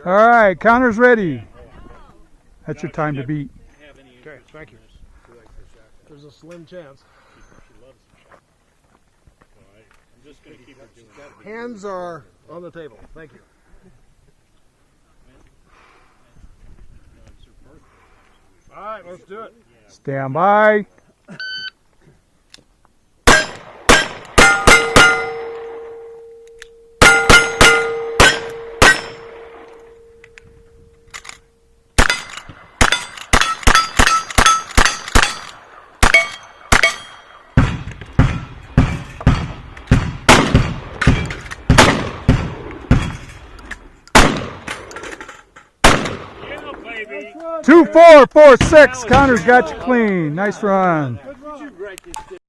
All right, counter's ready. That's your time to beat. Okay, thank you. There's a slim chance. Hands are on the table. Thank you. All right, let's do it. Stand by. Baby. 2-4-4-6. Counter's got you clean. Nice run. Did you write this